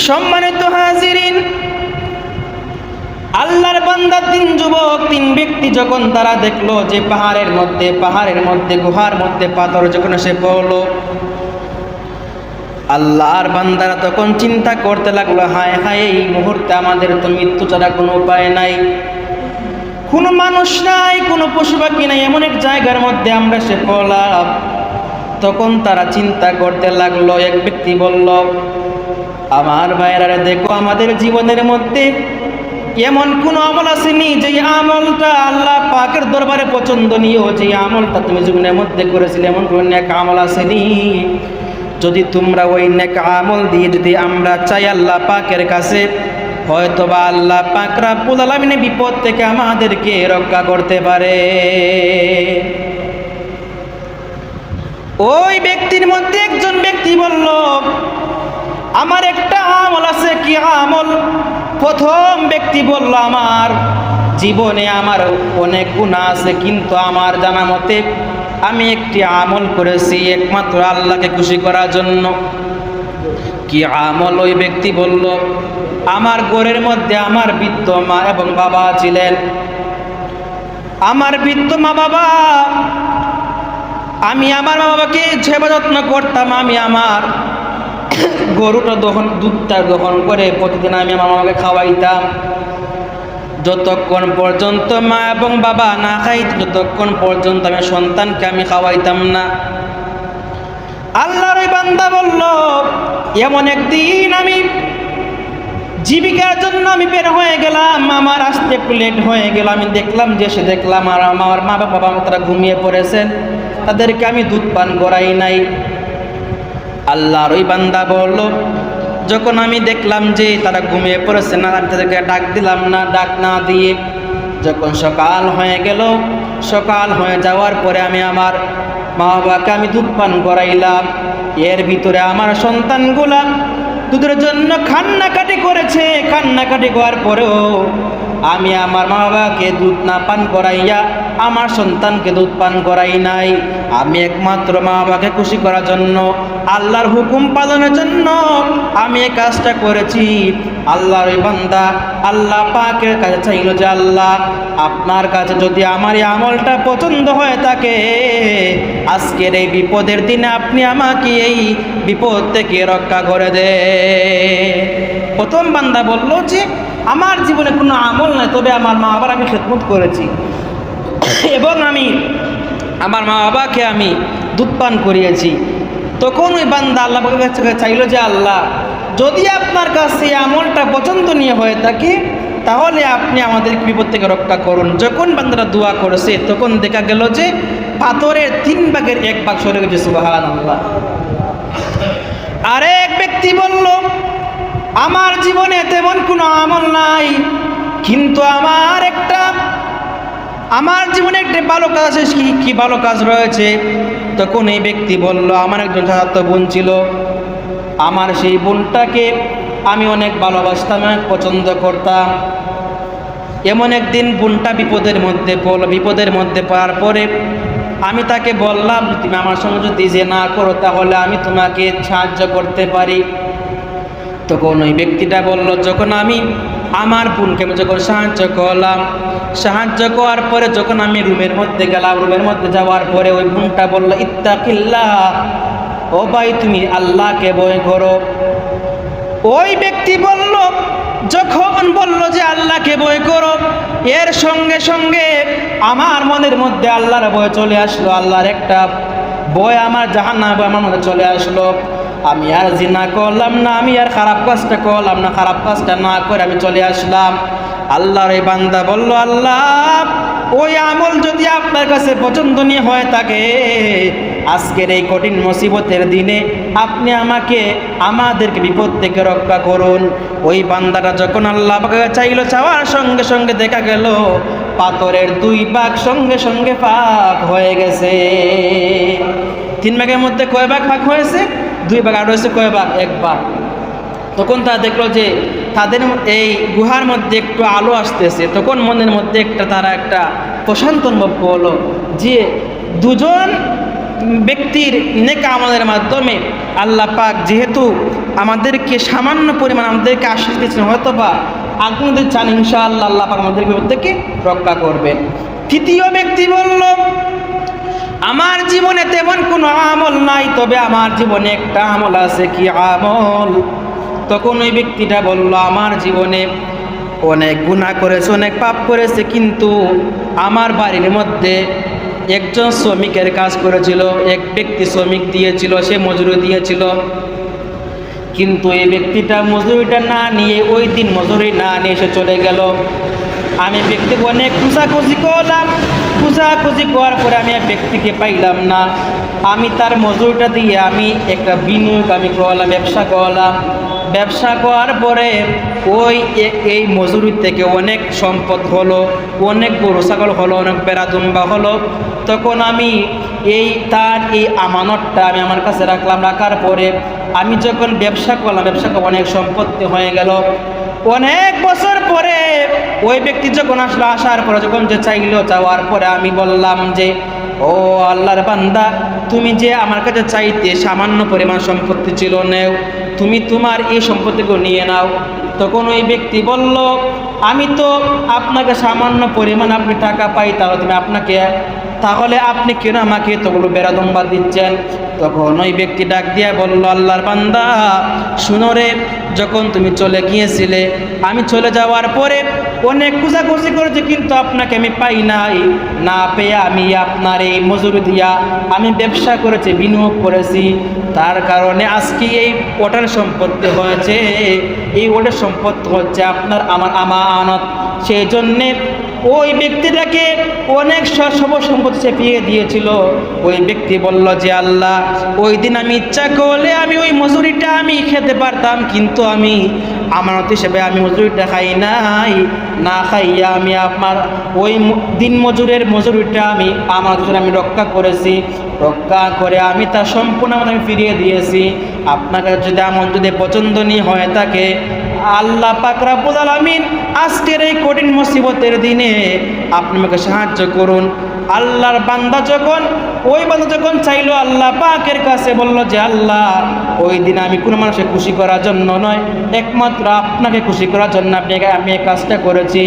সম্মানিত হাজিরিন, আল্লাহর বান্দা তিন ব্যক্তি যখন তারা দেখলো যে পাহাড়ের মধ্যে গুহার মধ্যে পাথর যখন এসে পড়লো, আল্লাহর বান্দারা তখন চিন্তা করতে লাগলো, হায় হায়, এই মুহূর্তে আমাদের তো মৃত্যু ছাড়া কোনো উপায় নাই, কোনো মানুষ নাই, কোনো পশু পাখি নাই, এমন এক জায়গার মধ্যে আমরা এসে পড়লাম। তখন তারা চিন্তা করতে লাগলো। এক ব্যক্তি বলল, আমার ভাইয়েরা দেখো, আমাদের জীবনের মধ্যে এমন কোনো আমল আসেনি যে আমলটা আল্লাহ পাকের দরবারে পছন্দনীয়, যে আমলটা তুমি জীবনের মধ্যে করেছিলে, এমন কোনো নেক আমল আসেনি। যদি তোমরা ওই নেক আমল দিয়ে যদি আমরা চাই আল্লাহ পাকের কাছে, হয়তোবা আল্লাহ পাক রব্বুল আলামিন বিপদ থেকে আমাদেরকে রক্ষা করতে পারে। ওই ব্যক্তির মধ্যে একজন ব্যক্তি বলল, আমার একটা আমল আছে। কি আমল? প্রথম ব্যক্তি বলল, আমার জীবনে আমার অনেক গুনাহ আছে, কিন্তু আমার জানা মতে আমি একটি আমল করেছি একমাত্র আল্লাহকে খুশি করার জন্য। কি আমল? ওই ব্যক্তি বলল, আমার ঘরের মধ্যে আমার বৃদ্ধ মা এবং বাবা ছিলেন। আমার বৃদ্ধ মা বাবা, আমি আমার মা বাবাকে সেবা যত্ন করতাম। আমি আমার গরুটা দুধটা দহন করে প্রতিদিন আমি আমার মামাকে খাওয়াইতাম। যতক্ষণ পর্যন্ত মা এবং বাবা না খাইত, যতক্ষণ পর্যন্ত আমি সন্তানকে আমি খাওয়াইতাম না। আল্লাহর ওই বান্দা বলল, এমন একদিন আমি জীবিকার জন্য আমি বের হয়ে গেলাম, আমার আসতে একটু লেট হয়ে গেল। আমি দেখলাম আর আমার মা বাবা তারা ঘুমিয়ে পড়েছেন, তাদেরকে আমি দুধ পান করাই নাই। আল্লাহর ওই বান্দা বলল, যখন আমি দেখলাম যে তারা ঘুমিয়ে পড়েছে না, আমি তাদেরকে ডাক দিলাম না। ডাক না দিয়ে যখন সকাল হয়ে গেল, সকাল হয়ে যাওয়ার পরে আমি আমার মা বাবাকে আমি দুধ পান করাইলাম। এর ভিতরে আমার সন্তানগুলা দুধের জন্য কান্নাকাটি করেছে। কান্নাকাটি করার পরেও আমি আমার মা বাবাকে দুধ না পান করাইয়া আমার সন্তানকে দুধ পান করাই নাই। আমি একমাত্র মা বাবাকে খুশি করার জন্য, আল্লাহর হুকুম পালনের জন্য আমি এই কাজটা করেছি। আল্লাহর ওই বান্দা আল্লাহ পাকের কাছে চাইল যে, আল্লাহ, আপনার কাছে যদি আমার এই আমলটা পছন্দ হয়ে থাকে, আজকের এই বিপদের দিনে আপনি আমাকে এই বিপদ থেকে রক্ষা করে দে। প্রথম বান্দা বলল যে, আমার জীবনে কোনো আমল নাই, তবে আমার মা বাবার আমি খেদমত করেছি এবং আমি আমার মা বাবাকে আমি দুধ পান করিয়েছি। তখন ওই বান্দা আল্লাহ পাকের কাছে চাইল যে, আল্লাহ, যদি আপনার কাছে আমলটা পছন্দনীয় হয়ে থাকে, তাহলে আপনি আমাদের বিপদ থেকে রক্ষা করুন। যখন বান্দারা দোয়া করেছে, তখন দেখা গেল যে পাথরের 3 ভাগের 1 ভাগ সরে গেছে। সুবহানাল্লাহ। আরেক ব্যক্তি বলল, আমার জীবনে তেমন কোনো আমল নাই, কিন্তু আমার জীবনে একটা ভালো কাজ আছে। কি ভালো কাজ রয়েছে? তখন এই ব্যক্তি বলল, আমার একজন চাচাতো বোন ছিল, আমার সেই বোনটাকে আমি অনেক ভালোবাসতাম, অনেক পছন্দ করতাম। এমন একদিন বোনটা বিপদের মধ্যে পড়ার পরে আমি তাকে বললাম, তুমি আমার সঙ্গে যদি যে না করো, তাহলে আমি তোমাকে সাহায্য করতে পারি। তখন ওই ব্যক্তিটা বলল, যখন আমি আমার বোনকে যখন সাহায্য করার পরে যখন আমি রুমের মধ্যে গেলাম, রুমের মধ্যে যাওয়ার পরে ওই বোনটা বলল, ইত্তাকিল্লাহ, ও ভাই, তুমি আল্লাহকে ভয় করো। ওই ব্যক্তি যখন বলল যে আল্লাহকে ভয় করো, এর সঙ্গে সঙ্গে আমার মনের মধ্যে আল্লাহর ভয় চলে আসলো। আল্লাহর একটা ভয়, আমার জাহান্নাম ভয় আমার মধ্যে চলে আসলো। আমি আর জিনা করলাম না, আমি আর খারাপ কাজটা করলাম না, খারাপ কাজটা না করে আমি চলে আসলাম। আল্লাহর এই বান্দা বলল, আল্লাহ, ওই আমল যদি আপনার কাছে পছন্দনীয় হয়ে থাকে, আজকের এই কঠিন মুসিবতের দিনে আপনি আমাদেরকে বিপদ থেকে রক্ষা করুন। ওই বান্দাটা যখন আল্লাহ পাকে চাইল, চাওয়ার সঙ্গে সঙ্গে দেখা গেল পাথরের 2 ভাগ সঙ্গে সঙ্গে ভাগ হয়ে গেছে। 3 ভাগের মধ্যে কয় ভাগ ভাগ হয়েছে? 2 ভাগ। আর হয়েছে কয় ভাগ? 1 ভাগ। তখন তারা দেখলো যে তাদের এই গুহার মধ্যে একটু আলো আসতেছে। তখন মনের মধ্যে তারা একটা প্রশান্ত অনুভব করলো যে 2জন ব্যক্তির নেক আমলের মাধ্যমে আল্লাহ পাক যেহেতু আমাদেরকে সামান্য পরিমাণ আমাদেরকে আশ্বাস দিয়েছেন, হয়তো বা আগুন যদি চান ইনশাআল্লাহ আল্লাহ পাক আমাদেরকে প্রত্যেককে রক্ষা করবেন। তৃতীয় ব্যক্তি বলল, আমার জীবনে তেমন কোনো আমল নাই, তবে আমার জীবনে একটা আমল আছে। কি আমল? তখন ওই ব্যক্তিটা বলল, আমার জীবনে অনেক গুনাহ করেছে, অনেক পাপ করেছে, কিন্তু আমার বাড়ির মধ্যে একজন শ্রমিকের কাজ করেছিল, এক ব্যক্তি শ্রমিক দিয়েছিল, সে মজুরি দিয়েছিল, কিন্তু এই ব্যক্তিটা মজুরিটা না নিয়ে, ওই দিন মজুরি না নিয়ে সে চলে গেল। আমি ব্যক্তিকে অনেক খোঁজাখুঁজি করলাম, খোঁজাখুঁজি করার পরে আমি এক ব্যক্তিকে পাইলাম না। আমি তার মজুরিটা দিয়ে আমি একটা বিনিয়োগ আমি করলাম, ব্যবসা করলাম। ব্যবসা করার পরে এই মজুরি থেকে অনেক সম্পদ হলো, অনেক গরু ছাগল হলো, অনেক বেড়া দুম্বা হলো। তখন আমি তার এই আমানতটা আমি আমার কাছে রাখলাম। রাখার পরে আমি যখন ব্যবসা করলাম, ব্যবসা করে অনেক সম্পত্তি হয়ে গেল। অনেক বছর পরে ওই ব্যক্তি যখন আসলো, আসার পরে যখন যে চাইলো, চাওয়ার পরে আমি বললাম যে, ও আল্লাহর বান্দা, তুমি যে আমার কাছে চাইতে সামান্য পরিমাণ সম্পত্তি ছিল, নেও, তুমি তোমার এই সম্পত্তিগুলো নিয়ে নাও। তখন ওই ব্যক্তি বলল, আমি তো আপনাকে সামান্য পরিমাণ আপনি টাকা পাই, তাহলে আপনি কেন আমাকে তোগুলো বেড়াদম্বা দিচ্ছেন? তখন ওই ব্যক্তি ডাক দিয়া বলল, আল্লাহর বান্দা, শুনো রে, যখন তুমি চলে গিয়েছিলে, আমি চলে যাওয়ার পরে অনেক খোঁজাখুঁজি করেছি, কিন্তু আপনাকে আমি পাই নাই। না পেয়ে আমি আপনার এই মজুরি দিয়া আমি ব্যবসা করেছি, বিনিয়োগ করেছি, তার কারণে আজকে এই ওটার সম্পত্তি হয়েছে। এই ওটার সম্পত্তি হচ্ছে আপনার আমার আমানত। সেই জন্যে ওই ব্যক্তিটাকে অনেক সব সম্পত্তি সে পেয়ে দিয়েছিল। ওই ব্যক্তি বলল যে, আল্লাহ, ওই দিন আমি ইচ্ছা করলে আমি ওই মজুরিটা আমি খেতে পারতাম, কিন্তু আমি আমানত হিসেবে আমি মজুরিটা খাই নাই। না খাইয়া আমি আপনার ওই দিন মজুরিটা আমি আমানত হিসেবে আমি রক্ষা করেছি। রক্ষা করে আমি তা সম্পূর্ণ আমি ফিরিয়ে দিয়েছি। আপনাকে যদি আমার যদি পছন্দনীয় হয়ে থাকে, আল্লাহ পাক রব্বুল আলামিন আজকের এই কঠিন মুসিবতের দিনে আপনি আমাকে সাহায্য করুন। আল্লাহর বান্দা যখন চাইলো, আল্লাহ পাকের কাছে বলল যে, আল্লাহ, ওই দিন আমি কোনো মানুষকে খুশি করার জন্য নয়, একমাত্র আপনাকে খুশি করার জন্য আমি এই কাজটা করেছি।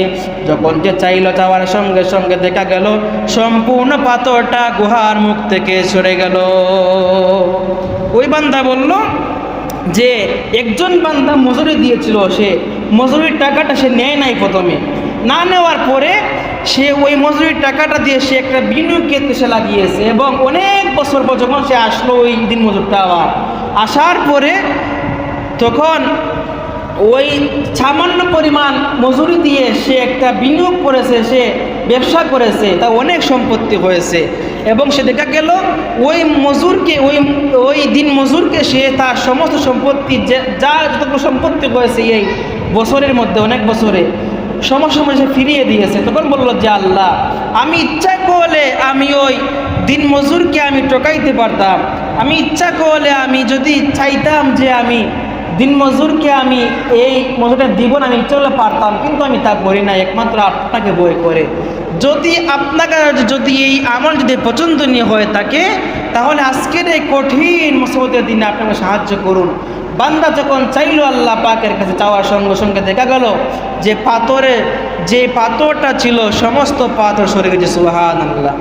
যখন যে চাইলো, চাওয়ার সঙ্গে সঙ্গে দেখা গেল সম্পূর্ণ পাথরটা গুহার মুখ থেকে সরে গেল। ওই বান্দা বলল যে, একজন বান্দা মজুরি দিয়েছিল, সে মজুরির টাকাটা সে নেয় নাই। প্রথমে না নেওয়ার পরে সে ওই মজুরির টাকাটা দিয়ে সে একটা বিনিয়োগ ক্ষেত্রে সে লাগিয়েছে, এবং অনেক বছর পর যখন সে আসলো ওই দিন মজুরটা আবার আসার পরে, তখন ওই সামান্য পরিমাণ মজুরি দিয়ে সে একটা বিনিয়োগ করেছে, সে ব্যবসা করেছে, তা অনেক সম্পত্তি হয়েছে। এবং সে দেখা গেল ওই দিন মজুরকে সে তার সমস্ত সম্পত্তি, যা যতগুলো সম্পত্তি হয়েছে এই বছরের মধ্যে, অনেক বছরে সমস্ত সে ফিরিয়ে দিয়েছে। তখন বললো যে, আল্লাহ, আমি ইচ্ছা করলে আমি ওই দিন মজুরকে আমি ঠকাইতে পারতাম। আমি ইচ্ছা করলে আমি যদি চাইতাম যে আমি দিন মজুরকে আমি এই মজুরটা দিব না, আমি ইচ্ছা করলে পারতাম, কিন্তু আমি তা করি না, একমাত্র আপনাকে ভয় করে। যদি এই আমল যদি পছন্দনীয় হয়ে থাকে, তাহলে আজকের এই কঠিন মুসিবতের দিনে আপনাকে সাহায্য করুন। বান্দা যখন চাইলো আল্লাহ পাকের কাছে, চাওয়ার সঙ্গে সঙ্গে দেখা গেল যে পাথরটা ছিল, সমস্ত পাথর সরে গেছে। সুবহানাল্লাহ।